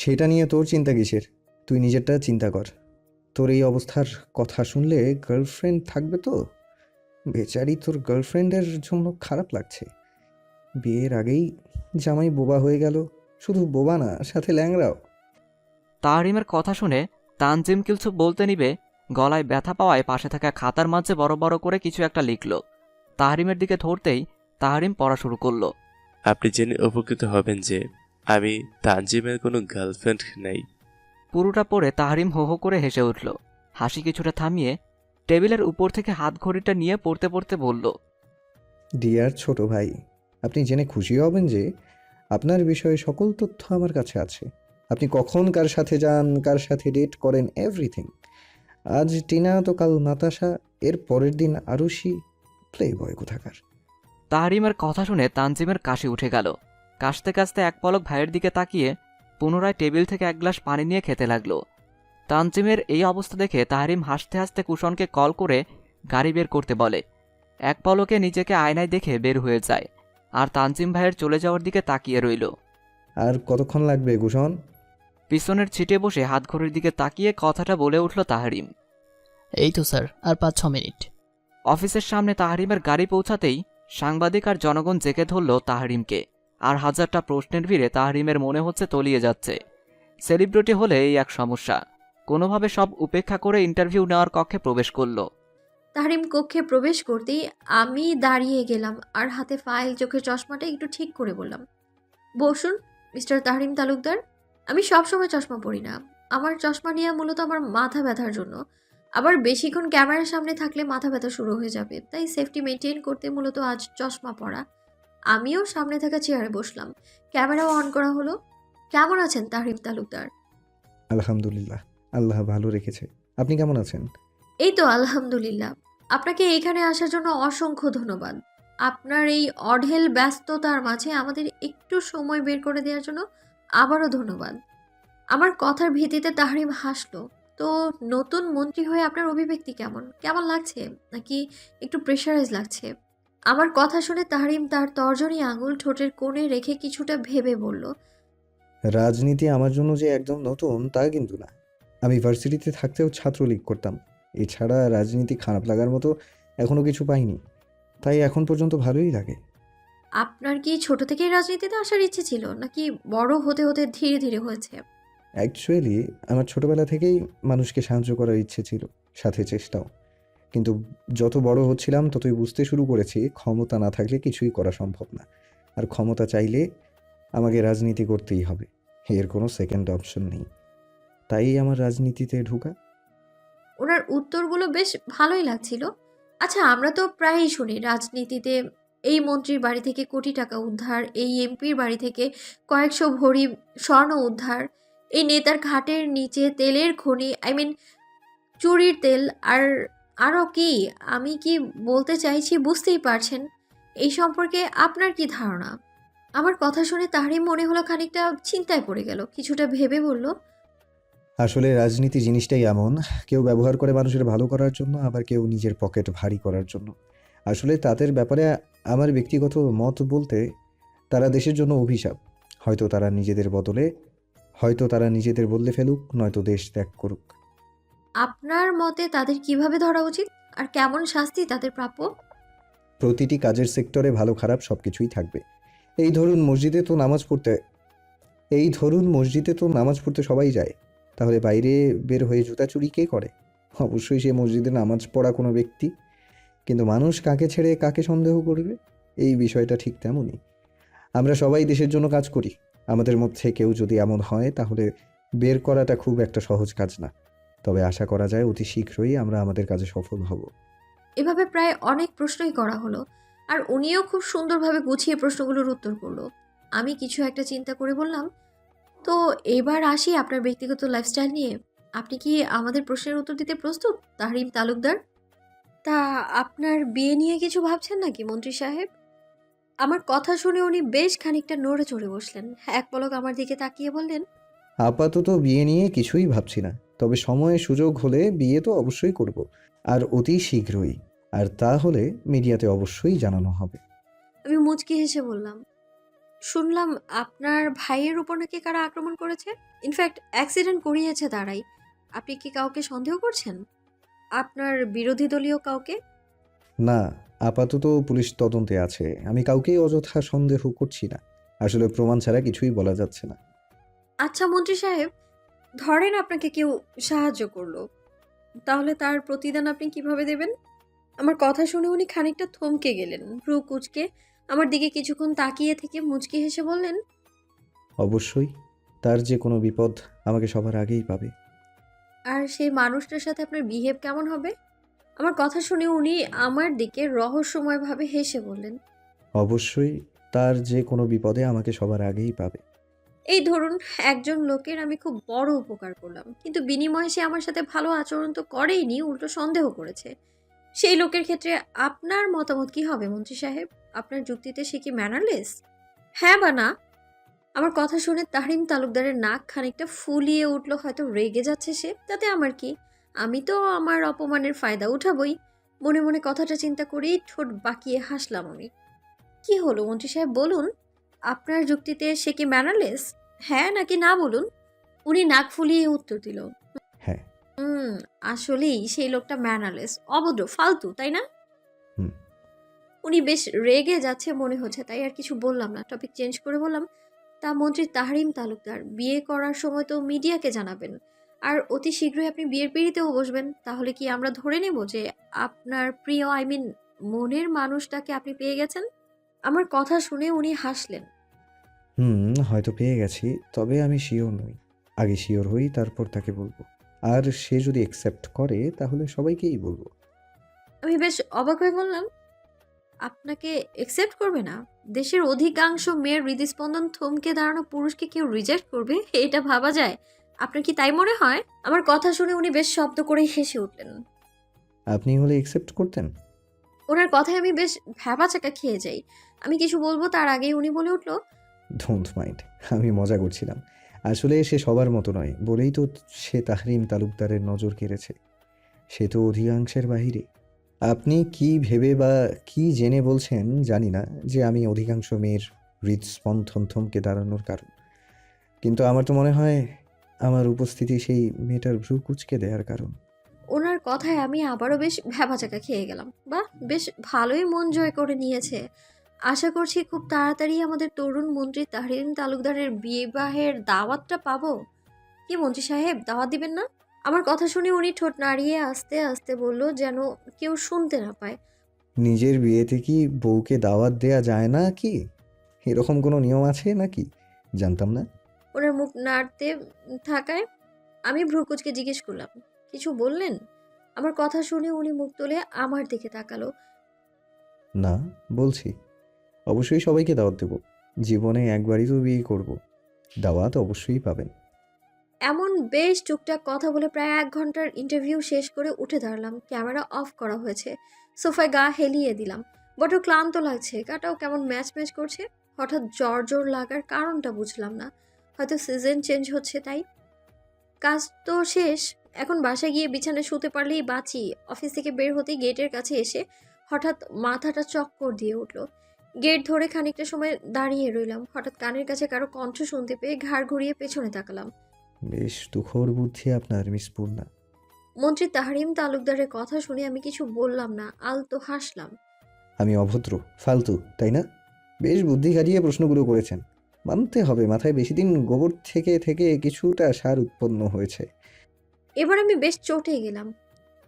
সেটা নিয়ে তোর চিন্তা কিসের? তুই নিজেরটা চিন্তা কর। তোর এই অবস্থার কথা শুনলে গার্লফ্রেন্ড থাকবে তো? বেচারি তোর গার্লফ্রেন্ডের জন্য খারাপ লাগছে। বিয়ের আগেই জামাই বোবা হয়ে গেল। শুধু বোবা না, সাথে ল্যাংড়াও। তাহরিমের কথা শুনে তানজিম কিছু বলতে নিবে, গলায় ব্যথা পাওয়ায় পাশে থাকা খাতার মাঝে বড় বড় করে কিছু একটা লিখল। তাহরিমের দিকে ধরতেই তাহরিম পড়া শুরু করলো। আপনি জেনে উপকৃত হবেন যে আমি তানজিমের কোনো গার্লফ্রেন্ড নেই। পুরোটা পড়ে তাহরিম হো হো করে হেসে উঠল। হাসি কিছুটা থামিয়ে টেবিলের উপর থেকে হাত ঘড়িটা নিয়ে পড়তে পড়তে বলল, ডিয়ার ছোট ভাই, আপনি জেনে খুশি হবেন যে আপনার বিষয়ে সকল তথ্য আমার কাছে আছে। আপনি কখন কার সাথে যান, কার সাথে ডেট করেন, এভরিথিং। আজ টিনা তো কাল নাতাশা, এর পরের দিন আরুষি। প্লে বয় কোথাকার। তাহরিমের কথা শুনে তানজিমের কাশি উঠে গেল। কাশতে কাশতে এক পলক ভাইয়ের দিকে তাকিয়ে পুনরায় টেবিল থেকে এক গ্লাস পানি নিয়ে খেতে লাগলো। তানজিমের এই অবস্থা দেখে তাহরিম হাসতে হাসতে কুশনকে কল করে গাড়ি বের করতে বলে। এক পলকে নিজেকে আয়নায় দেখে বের হয়ে যায়, আর তানজিম ভাইয়ের চলে যাওয়ার দিকে তাকিয়ে রইল। আর কতক্ষণ লাগবে কুশন? পিছনের ছিটে বসে হাতঘড়ির দিকে তাকিয়ে কথাটা বলে উঠল তাহরিম। এই তো স্যার, আর 5-6 মিনিট। অফিসের সামনে তাহরিমের গাড়ি পৌঁছাতেই সাংবাদিক আর জনগণ জেকে ধরল তাহরিমকে। আর হাজারটা প্রশ্নের ভিড়ে তাহরিমের মনে হচ্ছে তলিয়ে যাচ্ছে। সেলিব্রিটি হলে এই এক সমস্যা। কোনোভাবে সব উপেক্ষা করে ইন্টারভিউ নেওয়ার কক্ষে প্রবেশ করল। তাহরিম কক্ষে প্রবেশ করতেই আমি দাঁড়িয়ে গেলাম আর হাতে ফাইল, চোখের চশমাটা একটু ঠিক করে বললাম, বসুন মিস্টার তাহরিম তালুকদার। আমি সবসময় চশমা পরি না। আমার চশমা নেওয়া মূলত আমার মাথা ব্যথার জন্য। আবার বেশিক্ষণ ক্যামেরার সামনে থাকলে মাথা ব্যথা শুরু হয়ে যাবে, তাই সেফটি মেনটেন করতে মূলত আজ চশমা পরা। আমিও সামনে থাকা চেয়ারে বসলাম, ক্যামেরাও অন করা হলো। কেমন আছেন তাহরিম তালুকদার? আলহামদুলিল্লাহ, আল্লাহ ভালো রেখেছে। আপনি কেমন আছেন? এই তো আলহামদুলিল্লাহ। আপনাকে এখানে আসার জন্য অসংখ্য ধন্যবাদ। আপনার এই অঢেল ব্যস্ততার মাঝে আমাদের একটু সময় বের করে দেওয়ার জন্য আবারও ধন্যবাদ। আমার কথার ভিত্তিতে তাহরিম হাসলো। তো নতুন মন্ত্রী হয়ে আপনার অভিব্যক্তি কেমন কেমন লাগছে, নাকি একটু প্রেশারাইজ লাগছে? আমার কথা শুনে তাহরিম তার তর্জনী আঙুল ঠোঁটের কোণে রেখে কিছুটা ভেবে বলল, রাজনীতি আমার জন্য যে একদম নতুন তা কিন্তু না। আমি ভার্সিটিতে থাকতেও ছাত্রলীগ করতাম। এছাড়া রাজনীতি খারাপ লাগার মতো এখনো কিছু পাইনি, তাই এখন পর্যন্ত ভালোই লাগে। আপনার কি ছোট থেকেই রাজনীতিতে আসার ইচ্ছে ছিল, নাকি বড় হতে হতে ধীরে ধীরে হয়েছে? অ্যাকচুয়ালি আমার ছোটবেলা থেকেই মানুষকে সাহায্য করার ইচ্ছে ছিল, সাথে চেষ্টাও। কিন্তু যত বড় হচ্ছিলাম ততই বুঝতে শুরু করেছি ক্ষমতা না থাকলে কিছুই করা সম্ভব না। আর ক্ষমতা চাইলে আমাকে রাজনীতি করতেই হবে, এর কোনো সেকেন্ড অপশন নেই। তাই আমার রাজনীতিতে ঢোকা। ওনার উত্তরগুলো বেশ ভালোই লাগছিল। আচ্ছা, আমরা তো প্রায়ই শুনি রাজনীতিতে এই মন্ত্রীর বাড়ি থেকে কোটি টাকা উদ্ধার, এই এমপির বাড়ি থেকে কয়েকশো ভরি স্বর্ণ উদ্ধার, এই নেতার খাটের নিচে তেলের খনি, চুরির তেল, আর আরও কি, আমি কি বলতে চাইছি বুঝতেই পারছেন। এই সম্পর্কে আপনার কি ধারণা? আমার কথা শুনে তারই মনে হলো খানিকটা চিন্তায় পড়ে গেল। কিছুটা ভেবে বলল, আসলে রাজনীতি জিনিসটাই এমন, কেউ ব্যবহার করে মানুষের ভালো করার জন্য, আবার কেউ নিজের পকেট ভারী করার জন্য। আসলে তাদের ব্যাপারে আমার ব্যক্তিগত মত বলতে, তারা দেশের জন্য অভিশাপ। হয়তো তারা নিজেদের বদলে ফেলুক, নয়তো দেশ ত্যাগ করুক। আপনার মতে তাদের কিভাবে ধরা উচিত, আর কেমন শাস্তি তাদের প্রাপ্য? প্রতিটি কাজের সেক্টরে ভালো খারাপ সব কিছুই থাকবে। এই ধরুন মসজিদে তো নামাজ পড়তে সবাই যায়, তাহলে বাইরে বের হয়ে জুতা চুরি কে করে? অবশ্যই সে মসজিদে নামাজ পড়া কোনো ব্যক্তি। কিন্তু মানুষ কাকে ছেড়ে কাকে সন্দেহ করবে, এই বিষয়টা ঠিক তেমনই। আমরা সবাই দেশের জন্য কাজ করি। আমাদের মধ্যে কেউ যদি এমন হয়, তাহলে বের করাটা খুব একটা সহজ কাজ না। তবে আশা করা যায় অতি শীঘ্রই আমরা আমাদের কাজে সফল হব। এভাবে প্রায় অনেক প্রশ্নই করা হলো, আর উনিও খুব সুন্দরভাবে গুছিয়ে প্রশ্নগুলোর উত্তর করলো। আমি কিছু একটা চিন্তা করে বললাম, তো এবার আসি আপনার ব্যক্তিগত লাইফস্টাইল নিয়ে। আপনি কি আমাদের প্রশ্নের উত্তর দিতে প্রস্তুত তাহরিম তালুকদার? তা আপনার বিয়ে নিয়ে কিছু ভাবছেন নাকি মন্ত্রী সাহেব? আমার কথা শুনে উনি বেশ খানিকটা নড়ে চড়ে বসলেন, এক পলক আমার দিকে তাকিয়ে বললেন, আপাতত বিয়ে নিয়ে কিছুই ভাবছি না, তবে সময় সুযোগ হলে বিয়ে তো অবশ্যই করব, আর অতি শীঘ্রই। আর তা হলে মিডিয়াতে অবশ্যই জানানো হবে। আমি মুচকি হেসে বললাম, শুনলাম আপনার ভাইয়ের উপর নাকি কারা আক্রমণ করেছে, ইনফ্যাক্ট অ্যাক্সিডেন্ট করিয়েছে তারাই। আপনি কি কাউকে সন্দেহ করছেন, আপনার বিরোধী দলীয় কাউকে? না, আপাতত পুলিশ তদন্তে আছে। আমি কাউকেই অযথা সন্দেহ করছি না। আসলে প্রমাণ ছাড়া কিছুই বলা যাচ্ছে না। আচ্ছা মন্ত্রী সাহেব, ধরেন আপনাকে কেউ সাহায্য করলো, তাহলে তার প্রতিদান আপনি কিভাবে দেবেন? আমার কথা শুনে উনি খানিকটা থমকে গেলেন, ভ্রু কুঁচকে আমার দিকে কিছুক্ষণ তাকিয়ে থেকে মুচকি হেসে বললেন, অবশ্যই তার যে কোনো বিপদ আমাকে সবার আগেই পাবে। আর সেই মানুষটার সাথে আপনার বিহেভ কেমন হবে? আমার কথা শুনে উনি আমার দিকে রহস্যময়ভাবে হেসে বললেন, অবশ্যই তার যে কোনো বিপদে আমাকে সবার আগেই পাবে। এই ধরুন, একজন লোকের আমি খুব বড় উপকার করলাম, কিন্তু বিনিময়ে সে আমার সাথে ভালো আচরণ তো করেইনি, উল্টো সন্দেহ করেছে। সেই লোকের ক্ষেত্রে আপনার মতামত কি হবে মন্ত্রী সাহেব? আপনার যুক্তিতে সে কি ম্যানারলেস, হ্যাঁ বা না? আমার কথা শুনে তাহরিম তালুকদারের নাক খানিকটা ফুলিয়ে উঠল, হয়তো রেগে যাচ্ছে সে, তাতে আমার কি, আমি তো আমার অপমানের ফায়দা উঠাবই। মনে মনে কথাটা চিন্তা করেই ঠোঁট বাঁকিয়ে হাসলাম আমি। কি হলো মন্ত্রী সাহেব, বলুন, আপনার যুক্তিতে সে কি ম্যানারলেস, হ্যাঁ নাকি না বলুন? উনি নাক ফুলিয়ে উত্তর দিল, হ্যাঁ। হুম, আসলেই সেই লোকটা ম্যানারলেস, অভদ্র, ফালতু, তাই না? হুম। উনি বেশ রেগে যাচ্ছে মনে হচ্ছে, তাই আর কিছু বললাম না, টপিক চেঞ্জ করে বললাম, তা মন্ত্রী তাহরিম তালুকদার, বিয়ে করার সময় তো মিডিয়াকে জানাবেন, আর অতি শীঘ্রই আপনি বিয়ের পিঁড়িতেও বসবেন, তাহলে কি আমরা ধরে নেব যে আপনার প্রিয়, আই মিন মনের মানুষটাকে আপনি পেয়ে গেছেন? আমার কথা শুনে উনি হাসলেন। হয়তো পেয়ে গেছি, তবে আমি শিওর নই। আগে শিওর হই, তারপর তাকে বলবো। আর সে যদি অ্যাকসেপ্ট করে তাহলে সবাইকেই বলবো। আমি বেশ অবাক হয়ে বললাম, আপনাকে একসেপ্ট করবে না? দেশের অধিকাংশ মেয়ের হৃদস্পন্দন থমকে দাঁড়ানো পুরুষকে কেউ রিজেক্ট করবে, এটা ভাবা যায়? আপনার কি তাই মনে হয়? আমার কথা শুনে উনি বেশ শব্দ করে হেসে উঠলেন। আপনি হলে অ্যাকসেপ্ট করতেন? ওনার কথায় আমি বেশ ভ্যাবাচাকা খেয়ে যাই। আমি কিছু বলবো তার আগেই উনি বলে উঠল, ডোন্ট মাইন্ড, আমি মজা করছিলাম। আসলে সে সবার মতো নয় বলেই তো সে তাহরিম তালুকদারের নজর কেড়েছে। সে তো অধিকাংশের বাহিরে। আপনি কি ভেবে বা কি জেনে বলছেন জানি না যে আমি অধিকাংশ মেয়ের হৃদস্পন্দন থমকে দাঁড়ানোর কারণ। কিন্তু আমার তো মনে হয় আমার উপস্থিতি সেই মেয়েটার ভ্রু কুঁচকে দেওয়ার কারণ। ওনার কথায় আমি আবারও বেশ ভ্যাবাচাকা খেয়ে গেলাম। বাহ, বেশ ভালোই মন জয় করে নিয়েছে। আশা করছি খুব তাড়াতাড়ি আমাদের তরুণ মন্ত্রী তাহরিম তালুকদারের বিবাহের দাওয়াতটা পাবো। কি মন্ত্রী সাহেব, দাওয়াত দিবেন না? আমার কথা শুনে উনি ঠোঁট নাড়িয়ে আস্তে আস্তে বলল, যেন কেউ শুনতে না পায়, নিজের বিয়েতে কি বউকে দাওয়াত দেয়া যায় না কি? এরকম কোনো নিয়ম আছে নাকি? জানতাম না। ওনার মুখ নাড়তে থাকায় আমি ভ্রুকুচকে জিজ্ঞেস করলাম, কিছু বললেন? আমার কথা শুনে উনি মুখ তুলে আমার দিকে তাকালো। না, বলছি অবশ্যই সবাইকে দাওয়াত দেব। জীবনে একবারই তো বিয়ে করব, দাওয়াত অবশ্যই পাবেন। এমন বেশ টুকটাক কথা বলে প্রায় 1 ঘন্টার ইন্টারভিউ শেষ করে উঠে দাঁড়ালাম। ক্যামেরা অফ করা হয়েছে, সোফায় গা হেলিয়ে দিলাম। বড্ড ক্লান্ত লাগছে, গাটাও কেমন ম্যাচ ম্যাচ করছে। হঠাৎ জ্বর জ্বর লাগার কারণটা বুঝলাম না, হয়তো সিজন চেঞ্জ হচ্ছে তাই। কাজ তো শেষ, এখন বাসায় গিয়ে বিছানায় শুতে পারলেই বাঁচি। অফিস থেকে বের হতেই গেটের কাছে এসে হঠাৎ মাথাটা চক্কর দিয়ে উঠল। গেট ধরে খানিকটা সময় দাঁড়িয়ে রইলাম, হঠাৎ কানের কাছে কারো কণ্ঠ শুনতে পেয়ে ঘাড় ঘুরিয়ে পেছনে তাকালাম। বেশ তুখোড় বুদ্ধি আপনার, মিস পূর্ণা। মন্ত্রী তাহরিম তালুকদারের কথা শুনে আমি কিছু বললাম না, আলতো হাসলাম। আমি অভদ্র, ফালতু, তাই না? বেশ বুদ্ধি খাটিয়ে প্রশ্নগুলো করেছেন। মানতে হবে, মাথায় বেশি দিন গোবর থেকে থেকে কিছুটা সার উৎপন্ন হয়েছে। এবার আমি বেশ চটে গেলাম।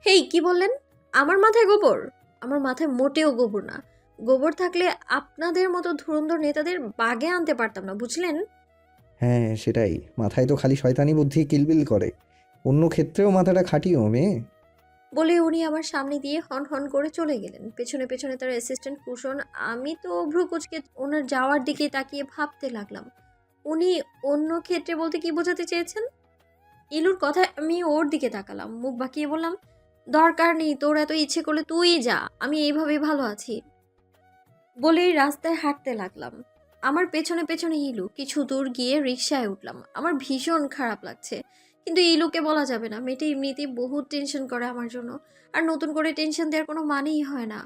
হেই, কি বললেন? আমার মাথায় গোবর? আমার মাথায় মোটেও গোবর না। গোবর থাকলে আপনাদের মতো ধুরন্ধর নেতাদের বাগে আনতে পারতাম না, বুঝলেন? হ্যাঁ, সেটাই। মাথায় তো খালি শয়তানি বুদ্ধি কিলবিল করে। অন্য ক্ষেত্রেও মাথাটা খাটিও মেয়ে। বলে উনি আমার সামনে দিয়ে হন হন করে চলে গেলেন, পেছনে পেছনে তার অ্যাসিস্ট্যান্ট কুশন। আমি তো ভ্রুকুচকে ওনার যাওয়ার দিকে তাকিয়ে ভাবতে লাগলাম, উনি অন্য ক্ষেত্রে বলতে কি বোঝাতে চেয়েছেন। ইলুর কথায় আমি ওর দিকে তাকালাম, মুখ বাঁকিয়ে বললাম, দরকার নেই তোর এত, ইচ্ছে করলে তুই যা, আমি এইভাবেই ভালো আছি। বলেই রাস্তায় হাঁটতে লাগলাম। আমার পেছনে পেছনে ইলু। কিছু দূর গিয়ে রিকশায় উঠলাম। আমার ভীষণ খারাপ লাগছে, কিন্তু ইলুকে বলা যাবে না, মেয়েটা এমনিতেই বহুত টেনশন করে আমার জন্য, আর নতুন করে টেনশন দেওয়ার কোনো মানেই হয় না।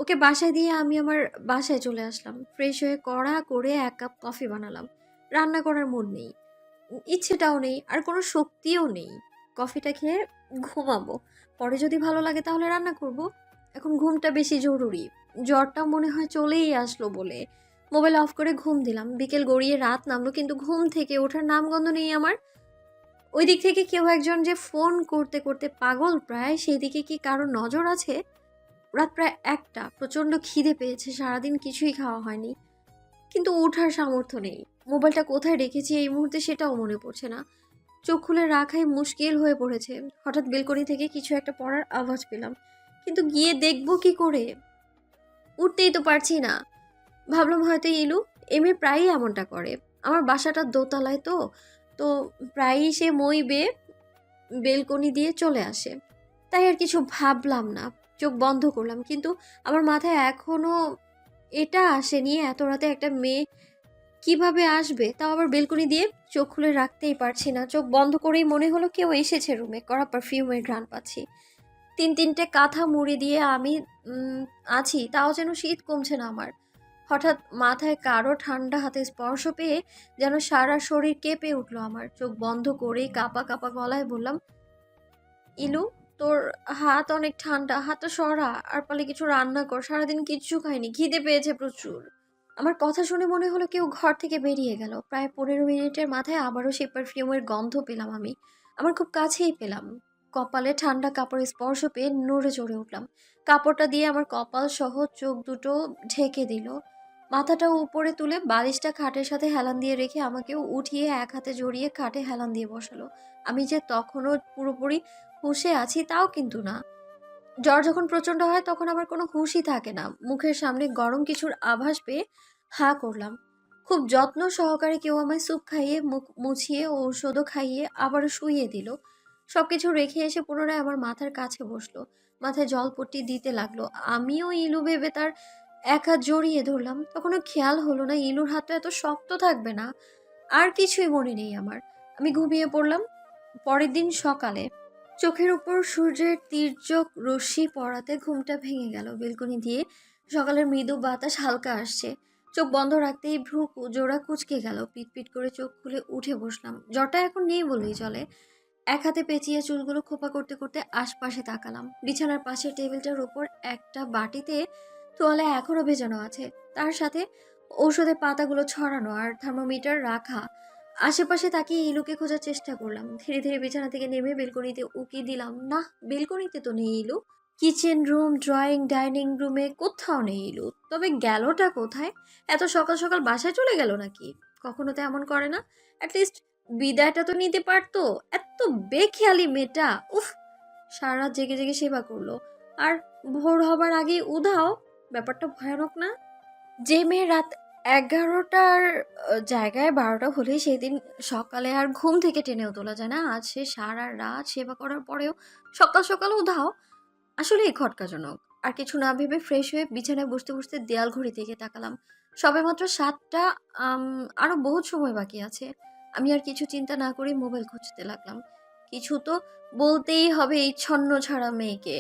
ওকে বাসায় দিয়ে আমি আমার বাসায় চলে আসলাম। ফ্রেশ হয়ে কড়া করে 1 কাপ কফি বানালাম। রান্না করার মুড নেই। ইচ্ছেটাও নেই, আর কোনো শক্তিও নেই। কফিটা খেয়ে ঘুমাবো। পরে যদি ভালো লাগে তাহলে রান্না করব। এখন ঘুমটা বেশি জরুরি। জ্বরটা মনে হয় চলেই আসলো বলে। মোবাইল অফ করে ঘুম দিলাম। বিকেল গড়িয়ে রাত নামলো, কিন্তু ঘুম থেকে ওঠার নামগন্ধ নেই আমার। ওই দিক থেকে কেউ একজন যে ফোন করতে করতে পাগল প্রায়, সেই দিকে কি কারো নজর আছে? রাত প্রায় 1টা। প্রচণ্ড খিদে পেয়েছে, সারাদিন কিছুই খাওয়া হয়নি। কিন্তু ওঠার সামর্থ্য নেই। মোবাইলটা কোথায় রেখেছি এই মুহূর্তে সেটাও মনে পড়ছে না। চোখ খুলে রাখাই মুশকিল হয়ে পড়েছে। হঠাৎ বেলকনি থেকে কিছু একটা পড়ার আওয়াজ পেলাম, কিন্তু গিয়ে দেখবো কি করে? উঠতেই তো পারছি না। ভাবলাম হয়তো ইলু। এমএ প্রায়ই এমনটা করে। আমার বাসাটা দোতলায় তো, তো প্রায়ই সে মই বেয়ে বেলকনি দিয়ে চলে আসে। তাই আর কিছু ভাবলাম না, চোখ বন্ধ করলাম। কিন্তু আমার মাথায় এখনো এটা আসেনি, এত রাতে একটা মেয়ে কিভাবে আসবে, তাও আবার বেলকনি দিয়ে। চোখ খুলে রাখতেই পারছি না। চোখ বন্ধ করেই মনে হলো কেউ এসেছে রুমে। কড়া পারফিউমের ঘ্রাণ পাচ্ছি। 3-3টে কাঁথা মুড়ি দিয়ে আমি আছি, তাও যেন শীত কমছে না আমার। হঠাৎ মাথায় কারো ঠান্ডা হাতে স্পর্শ পেয়ে যেন সারা শরীর কেঁপে উঠলো আমার। চোখ বন্ধ করেই কাঁপা কাঁপা গলায় বললাম, ইলু, তোর হাত অনেক ঠান্ডা, হাতটা সরা, আর পারলে কিছু রান্না কর। সারাদিন কিচ্ছু খাইনি, খিদে পেয়েছে প্রচুর। আমার কথা শুনে মনে হলো কেউ ঘর থেকে বেরিয়ে গেল। প্রায় 15 মিনিটের মাথায় আবারও সেই পারফিউমের গন্ধ পেলাম আমি। আমার খুব কাছেই পেলাম। কপালে ঠান্ডা কাপড়ের স্পর্শ পেয়ে নড়ে চড়ে উঠলাম। কাপড়টা দিয়ে আমার কপাল সহ চোখ দুটো ঢেকে দিল। মাথাটা উপরে তুলে বালিশটা খাটের সাথে হেলান দিয়ে রেখে আমাকেও উঠিয়ে এক হাতে জড়িয়ে খাটে হেলান দিয়ে বসালো। আমি যে তখনও পুরোপুরি হুঁশে আছি তাও কিন্তু না। জ্বর যখন প্রচণ্ড হয় তখন আমার কোনো হুঁশই থাকে না। মুখের সামনে গরম কিছুর আভাস পেয়ে হাঁ করলাম। খুব যত্ন সহকারে কেউ আমায় স্যুপ খাইয়ে, মুখ মুছিয়ে, ঔষধও খাইয়ে আবারও শুইয়ে দিল। সবকিছু রেখে এসে পুনরায় আমার মাথার কাছে বসলো। মাথায় জলপট্টি দিতে লাগলো। আমিও ইলু ভেবে তার এক হাত জড়িয়ে ধরলাম। তখনও খেয়াল হলো না ইলুর হাতটা এত শক্ত থাকবে না। আর কিছুই মনে নেই আমার। আমি ঘুমিয়ে পড়লাম। পরের দিন সকালে চোখের উপর সূর্যের তির্যক রশ্মি পড়াতে ঘুমটা ভেঙে গেল। বেলকনি দিয়ে সকালের মৃদু বাতাস হালকা আসছে। চোখ বন্ধ রাখতেই ভ্রু জোড়া কুঁচকে গেল। পিটপিট করে চোখ খুলে উঠে বসলাম। জ্বরটা এখন নেই বললেই চলে। এক হাতে পেঁচিয়ে চুলগুলো খোপা করতে করতে আশপাশে তাকালাম। বিছানার পাশের টেবিলটার উপর একটা বাটিতে তোয়ালে এখনো ভেজানো আছে। তার সাথে ঔষধের পাতাগুলো ছড়ানো আর থার্মোমিটার রাখা। আশেপাশে তাকিয়ে ইলুকে খোঁজার চেষ্টা করলাম। ধীরে ধীরে বিছানা থেকে নেমে বেলকনিতে উকি দিলাম। না, বেলকনিতে তো নেই ইলু। কিচেন রুম, ড্রয়িং, ডাইনিং রুমে কোথাও নেই ইলু। তবে গেলটা কোথায়? এত সকাল সকাল বাসায় চলে গেল নাকি? কখনো তো এমন করে না। অ্যাটলিস্ট বিদায়টা তো নিতে পারতো। এত বেখেয়ালি মেয়েটা, উফ! সারা রাত জেগে জেগে সেবা করলো, আর ভোর হবার আগেই উধাও। ব্যাপারটা ভয়ানক না? যে মেয়ে রাত 11টার জায়গায় 12টা হলেই সেদিন সকালে আর ঘুম থেকে টেনেও তোলা যায় না, আজ সে সারা রাত সেবা করার পরেও সকাল সকাল উধাও। আসলেই খটকাজনক। আর কিছু না ভেবে ফ্রেশ হয়ে বিছানায় বসতে বসতে দেয়াল ঘড়ির দিকে তাকালাম। সবেমাত্র 7টা। আরো বহুত সময় বাকি আছে। আমি আর কিছু চিন্তা না করে মোবাইল খুঁজতে লাগলাম। কিছু তো বলতেই হবে এই ছন্ন ছাড়া মেয়েকে।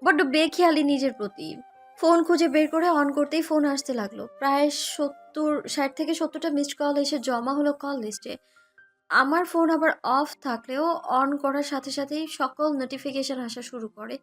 বড্ড বেখেয়ালি নিজের প্রতি। ফোন খুঁজে বের করে অন করতেই ফোন আসতে লাগলো। প্রায় 60 থেকে 70টা মিসড কল এসে জমা হলো কল লিস্টে। আমার ফোন আবার অফ থাকলেও অন করার সাথে সাথেই সকল নোটিফিকেশন আসা শুরু করে।